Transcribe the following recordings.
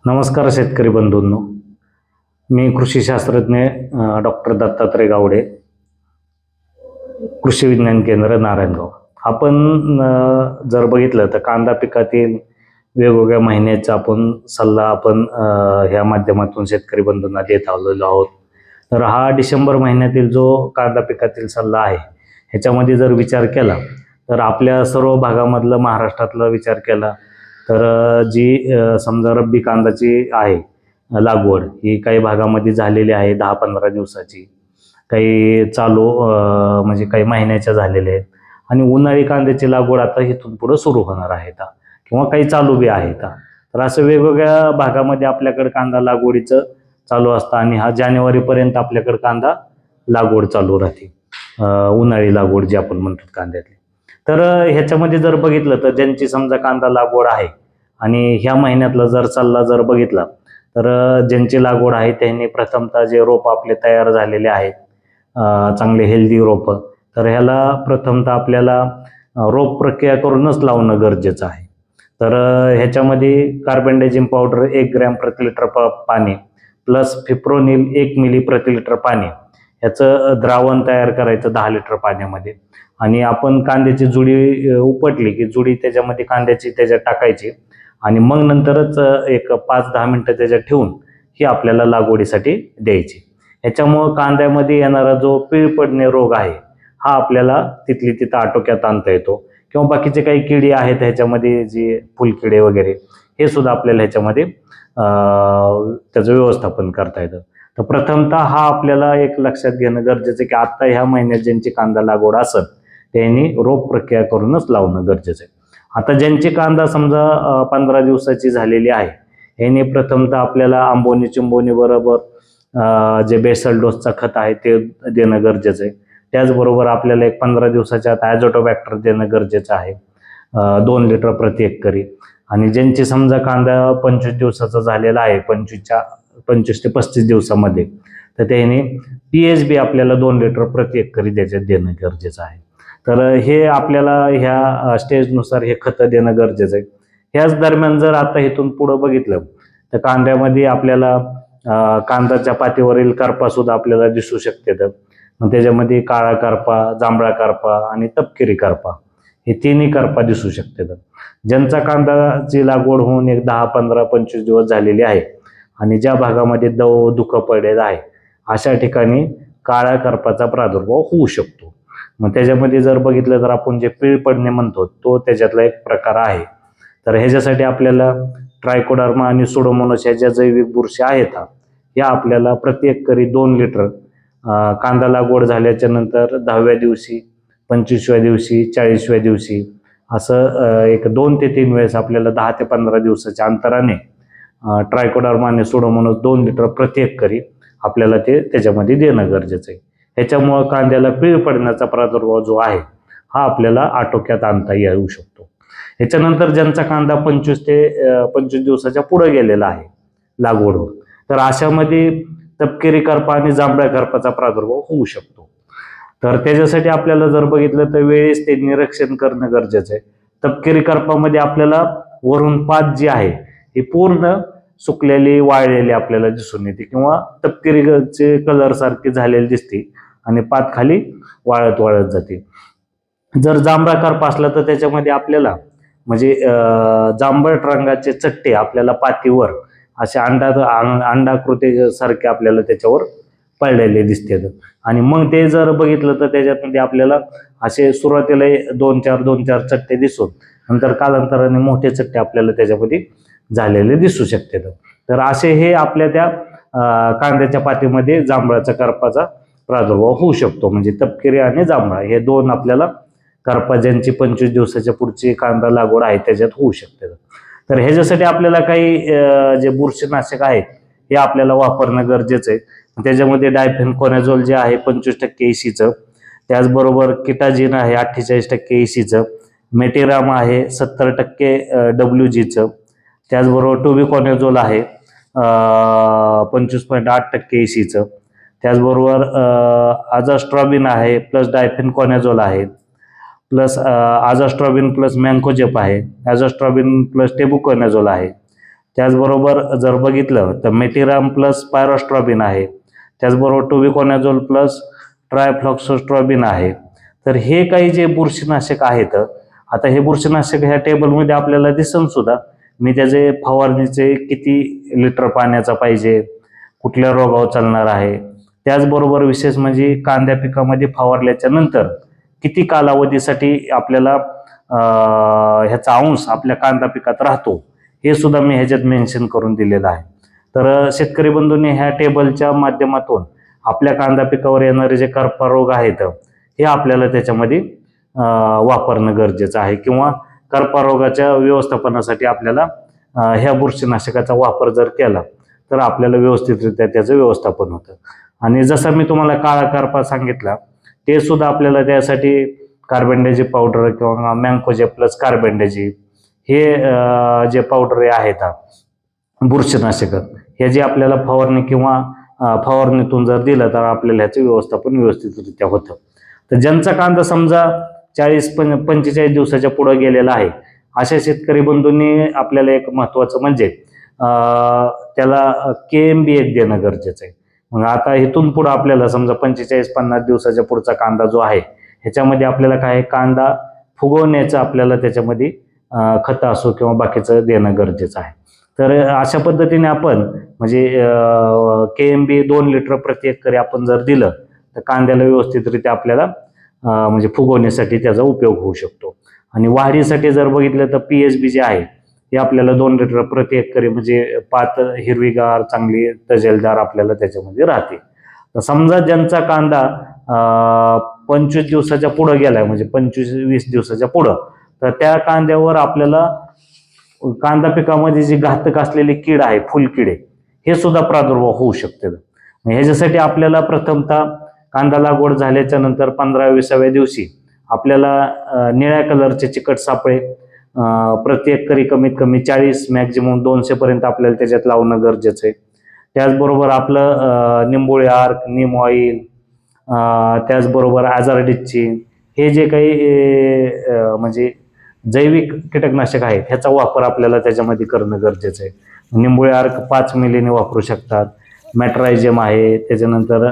नमस्कार शेतकरी बंधूंनो. मी कृषी शास्त्रज्ञ डॉक्टर दत्तात्रय गावडे, कृषी विज्ञान केंद्र नारायणगाव. आपण जर बघितलं तर कांदा पिकातील वेगवेगळ्या महिन्याचा आपण सल्ला ह्या माध्यमातून शेतकरी बंधूंना देत आलेलो आहोत. तर हा डिसेंबर महिन्यातील जो कांदा पिकातील सल्ला आहे ह्याच्यामध्ये जर विचार केला तर आपल्या सर्व भागामधलं महाराष्ट्रातला विचार केला तर जी समजा रब्बी कांद्याची आहे लागवड ही काही भागामध्ये झालेली आहे 10-15 दिवसाची, काही चालू म्हणजे काही महिन्याच्या झालेल्या आहेत आणि उन्हाळी कांद्याची लागवड आता इथून पुढे सुरू होणार आहे किंवा काही चालू बी आहे. तर असं वेगवेगळ्या भागामध्ये आपल्याकडे कांदा लागवडीचं चालू असतं आणि हा जानेवारीपर्यंत आपल्याकडे कांदा लागवड चालू राहते, उन्हाळी लागवड जी आपण म्हणतो कांद्यातली. तर ह्याच्यामध्ये जर बघितलं तर ज्यांची समजा कांदा लागवड आहे आणि ह्या महिन्यातला जर सल्ला जर बघितला तर ज्यांची लागवड आहे त्यांनी प्रथमतः जे रोप आपले तयार झालेले आहेत चांगले हेल्दी रोप, तर ह्याला प्रथमतः आपल्याला रोप प्रक्रिया करूनच लावणं गरजेचं आहे. तर ह्याच्यामध्ये कार्बेंडाझिम पावडर 1 ग्रॅम प्रति लिटर पाणी प्लस फिप्रोनिल 1 मिली प्रति लिटर पाणी ह्याचं द्रावण तयार करायचं 10 लिटर पाण्यामध्ये आणि आपण कांद्याची जुडी उपटली की जुडी त्याच्यामध्ये कांद्याची त्याच्यात टाकायची आणि मग नंतरच एक 5-10 मिनिटं त्याच्यात ठेवून ही आपल्याला लागवडीसाठी द्यायची. ह्याच्यामुळं कांद्यामध्ये येणारा जो पीळ पडणे रोग आहे हा आपल्याला तिथली तिथं आटोक्यात आणता येतो किंवा बाकीचे काही किडी आहेत ह्याच्यामध्ये जे फुलकिडे वगैरे हे सुद्धा आपल्याला ह्याच्यामध्ये त्याचं व्यवस्थापन करता येतं. तर प्रथमतः हा आपल्याला एक लक्षात घेणं गरजेचं की आता ह्या महिन्यात ज्यांची कांदा लागवड असेल त्यांनी रोप प्रक्रिया करूनच लावणं गरजेचं आहे. आता ज्यांची कांदा समजा 15 दिवसाची झालेली आहे यांनी प्रथमतः आपल्याला आंबोनी चिंबोनी बरोबर जे बेसल डोसचा खत आहे ते देणं गरजेचं आहे. त्याचबरोबर आपल्याला एक 15 दिवसाच्या आत ॲझोटोबॅक्टर देणं गरजेचं आहे 2 लिटर प्रति एकरी. आणि ज्यांची समजा कांदा 25 दिवसाचा झालेला आहे 25 ते 35 दिवसामध्ये तर त्यांनी PHB आपल्याला 2 लिटर प्रति एकरी त्याच्यात देणं गरजेचं आहे. तर हे आपल्याला ह्या स्टेजनुसार हे खतं देणं गरजेचं आहे. ह्याच दरम्यान जर आता इथून पुढं बघितलं तर कांद्यामध्ये आपल्याला कांद्याच्या पातीवरील करपा सुद्धा आपल्याला दिसू शकते. तर मग त्याच्यामध्ये काळा करपा, जांभळा करपा आणि तपकिरी करपा हे तिन्ही करपा दिसू शकते. तर ज्यांचा कांद्याची लागवड होऊन एक 10, 15, 25 दिवस झालेली आहे आणि ज्या भागामध्ये धुकं पडलेलं आहे अशा ठिकाणी काळ्या करपाचा प्रादुर्भाव होऊ शकतो. मग त्याच्यामध्ये जर बघितलं तर आपण जे पीळ पडणे म्हणतो तो त्याच्यातला एक प्रकार आहे. तर ह्याच्यासाठी आपल्याला ट्रायकोडर्मा आणि सुडोमोनास ह्या ज्या जैविक बुरशी आहेत या आपल्याला प्रति एकरी 2 लिटर कांदा लागवड झाल्याच्या नंतर 10व्या दिवशी, 25व्या दिवशी, 40व्या दिवशी असं एक 2 ते 3 वेळेस आपल्याला 10 ते 15 दिवसाच्या अंतराने ट्रायकोडर्मा आणि सुडोमोनास 2 लिटर प्रति एकरी आपल्याला ते त्याच्यामध्ये देणं गरजेचं आहे. ह्याच्यामुळं कांद्याला पीळ पडण्याचा प्रादुर्भाव जो आहे हा आपल्याला आटोक्यात आणता येऊ शकतो. ह्याच्यानंतर ज्यांचा कांदा 25 ते 25 दिवसाच्या पुढे गेलेला आहे लागवड होऊन तर अशामध्ये तपकिरी करपा आणि जांभळ्या करपाचा प्रादुर्भाव होऊ शकतो. तर त्याच्यासाठी आपल्याला जर बघितलं तर वेळेस ते निरीक्षण करणं गरजेचं आहे. तपकिरी करपामध्ये आपल्याला वरून पात जी आहे ही पूर्ण सुकलेली वाळलेली आपल्याला दिसून येते किंवा तपकिरीचे कलर सारखी झालेली दिसते आणि पात खाली वाळत वाळत जाते. जर जांभळा करपा असला तर त्याच्यामध्ये आपल्याला म्हणजे जांभळट रंगाचे चट्टे आपल्याला पातीवर असे अंडाकृती सारखे आपल्याला त्याच्यावर पडलेले दिसते. आणि मग ते जर बघितलं तर त्याच्यामध्ये आपल्याला असे सुरुवातीला 2-4 चट्टे दिसून नंतर कालांतराने मोठे चट्टे आपल्याला त्याच्यामध्ये झालेले दिसू शकते. तर असे हे आपल्या त्या कांद्याच्या पातीमध्ये जांभळाच्या करपाचा प्रादुर्भाव होऊ शकतो. म्हणजे तपकिरी आणि जांभळा हे 2 आपल्याला करपा ज्यांची 25 दिवसाच्या पुढची कांदा लागवड आहे त्याच्यात होऊ शकते. तर ह्याच्यासाठी आपल्याला काही जे बुरशीनाशक आहेत हे आपल्याला वापरणं गरजेचं आहे. त्याच्यामध्ये डायफेनकोनाझोल जे आहे 25% ECचं, त्याचबरोबर किटाजिन आहे 48% ECचं, मेटेराम आहे 70% WGचं, त्याचबरोबर टोबिकोनाझोल आहे 25.8% ECचं, त्याचबरोबर आझास्ट्रॉबिन आहे प्लस डायफेनकोनाझोल आहे प्लस आझास्ट्रॉबिन प्लस मँकोजेप आहे, आझास्ट्रॉबिन प्लस टेबुकोनाझोल आहे, त्याचबरोबर जर बघितलं तर मेथिराम प्लस पायरोस्ट्रॉबिन आहे, त्याचबरोबर टोबिकोनॅझोल प्लस ट्रायफ्लॉक्सोस्ट्रॉबिन आहे. तर हे काही जे बुरशीनाशक आहेत, आता हे बुरशीनाशक ह्या टेबलमध्ये आपल्याला दिसन सुद्धा मी त्याचे फवारणीचे किती लिटर पाण्याचा पाहिजे, कुठल्या रोगावर चालणार आहे, त्याचबरोबर विशेष म्हणजे कांद्या पिकामध्ये फवारल्याच्या नंतर किती कालावधीसाठी आपल्याला ह्याचा अंश आपल्या कांदा पिकात राहतो हे सुद्धा मी ह्याच्यात मेन्शन करून दिलेलं आहे. तर शेतकरी बंधूंनी ह्या टेबलच्या माध्यमातून आपल्या कांदा पिकावर येणारे जे करपा रोग आहेत हे आपल्याला त्याच्यामध्ये वापरणं गरजेचं आहे, किंवा करपा रोगाच्या व्यवस्थापनासाठी आपल्याला ह्या बुरशीनाशकाचा वापर जर केला तर आपल्याला व्यवस्थितरित्या त्याचं व्यवस्थापन होतं. आणि जसं मी तुम्हाला काळा करपा सांगितला ते सुद्धा आपल्याला त्यासाठी कार्बेंडाझिम पावडर किंवा मँकोजेब प्लस कार्बेंडाझिम हे जे पावडर आहेत बुरशीनाशक हे जे आपल्याला फवारणी किंवा फवारणीतून जर दिलं तर आपल्याला ह्याचं व्यवस्थापन व्यवस्थितरित्या होतं. तर ज्यांचा कांदा समजा 45 दिवसाच्या पुढे गेलेला आहे अशा शेतकरी बंधूंनी आपल्याला एक महत्वाचं म्हणजे त्याला KMB एक देणं गरजेचं आहे. मग आता इथून पुढे आपल्याला समजा 45-50 दिवसाच्या पुढचा कांदा जो आहे ह्याच्यामध्ये आपल्याला काय कांदा फुगवण्याचं आपल्याला त्याच्यामध्ये खत असो किंवा बाकीचं देणं गरजेचं आहे. तर अशा पद्धतीने आपण म्हणजे KMB 2 लिटर प्रति एकरी आपण जर दिलं तर कांद्याला व्यवस्थितरित्या आपल्याला म्हणजे फुगवण्यासाठी त्याचा उपयोग होऊ शकतो. आणि वाढीसाठी जर बघितलं तर PSB जे आहे हे आपल्याला 2 लिटर प्रति एकरी म्हणजे पात हिरवीगार चांगली तजेलदार आपल्याला त्याच्यामध्ये राहते. तर समजा ज्यांचा कांदा 25 दिवसाच्या पुढं गेलाय म्हणजे 25-20 दिवसाच्या पुढं, तर त्या कांद्यावर आपल्याला कांदा पिकामध्ये जी घातक असलेली कीड आहे फुलकिडे हे सुद्धा प्रादुर्भाव होऊ शकते. ह्याच्यासाठी आपल्याला प्रथमतः कांदा लागवड झाल्याच्या नंतर 15-20व्या दिवशी आपल्याला निळ्या कलरचे चिकट सापळे प्रति एकरी कमीत कमी 40 मॅक्झिमम 200 पर्यंत आपल्याला त्याच्यात लावणं गरजेचं आहे. त्याचबरोबर आपलं निंबोळी आर्क, नीम ऑइल, त्याचबरोबर आजारडिच्ची हे जे काही म्हणजे जैविक कीटकनाशक आहेत ह्याचा वापर आपल्याला त्याच्यामध्ये करणं गरजेचं आहे. निंबोळी आर्क 5 मिलीने वापरू शकतात, मॅट्रायझेम आहे, त्याच्यानंतर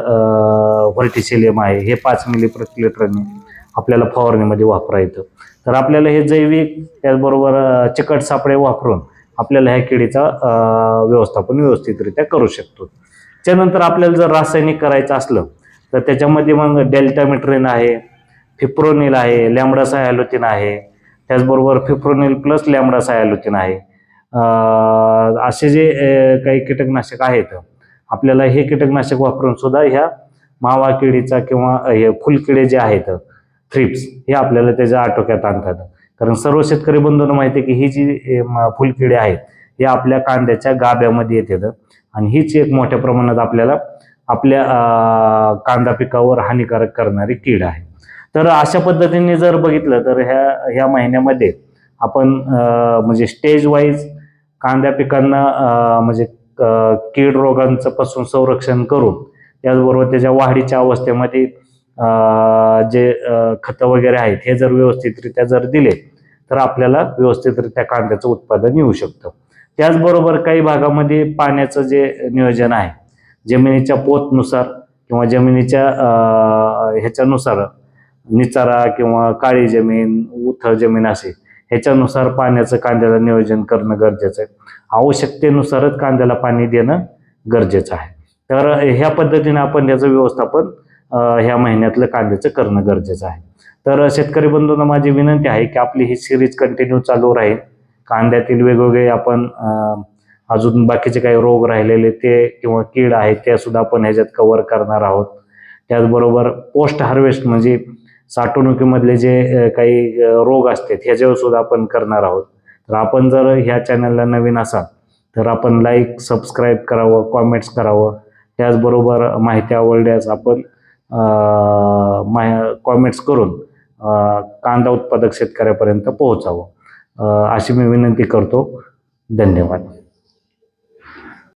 व्हर्टिसिलियम आहे, हे 5 मिली प्रति लिटरने आपल्याला फवारणीमध्ये वापरायचं. तर आपल्याला हे जैविक त्याचबरोबर चिकट सापळे वापरून आपल्याला ह्या किडीचा व्यवस्थापन व्यवस्थितरित्या करू शकतो. त्यानंतर आपल्याला जर रासायनिक करायचं असलं तर त्याच्यामध्ये मग डेल्टामिट्रिन आहे, फिप्रोनिल आहे, लॅम्बडासायलोथिन आहे, त्याचबरोबर फिप्रोनिल प्लस लॅम्बडासायलोथिन आहे. असे जे काही कीटकनाशक आहेत आपल्याला हे कीटकनाशक वापरून सुद्धा ह्या मावा किडीचा किंवा हे फुलकिडे जे आहेत थ्रिप्स हे आपल्याला त्याच्या आटोक्यात आणतात. कारण सर्व शेतकरी बंधूंना माहिती आहे की ही जी फुलकिडे आहेत हे आपल्या कांद्याच्या गाभ्यामध्ये येतात आणि हीच एक मोठ्या प्रमाणात आपल्याला आपल्या कांदा पिकावर हानिकारक करणारी कीड आहे. तर अशा पद्धतीने जर बघितलं तर ह्या महिन्यामध्ये आपण म्हणजे स्टेज वाईज कांद्या पिकांना म्हणजे कीड रोगांचं पासून संरक्षण करून त्याचबरोबर त्याच्या वाढीच्या अवस्थेमध्ये जे खतं वगैरे आहेत हे जर व्यवस्थितरित्या जर दिले तर आपल्याला व्यवस्थितरित्या कांद्याचं उत्पादन येऊ शकतं. त्याचबरोबर काही भागामध्ये पाण्याचं जे नियोजन आहे जमिनीच्या पोतनुसार किंवा जमिनीच्या ह्याच्यानुसार निचारा किंवा काळी जमीन, उथळ जमीन असे ह्याच्यानुसार पाण्याचं कांद्याला नियोजन करणं गरजेचं आहे. आवश्यकतेनुसारच कांद्याला पाणी देणं गरजेचं आहे. तर ह्या पद्धतीने आपण त्याचं व्यवस्थापन ह्या महिन्यातलं कांद्याचं करणं गरजेचं आहे. तर शेतकरी बंधूंना माझी विनंती आहे की आपली ही सिरीज कंटिन्यू चालू राहील. कांद्यातील वेगवेगळे आपण अजून बाकीचे काही रोग राहिलेले ते किंवा कीड आहेत त्या सुद्धा आपण ह्याच्यात कव्हर करणार आहोत. त्याचबरोबर पोस्ट हार्वेस्ट म्हणजे साठवणुकीमधले जे काही रोग असतात ह्याच्यावर सुद्धा आपण करणार आहोत. तर आपण जर ह्या चॅनलला नवीन असाल तर आपण लाईक, सबस्क्राईब करावं, कॉमेंट्स करावं. त्याचबरोबर माहिती आवडल्यास आपण कॉमेंट्स करून कांदा उत्पादक शेतकऱ्यापर्यंत पोहोचावं अशी मी विनंती करतो. धन्यवाद.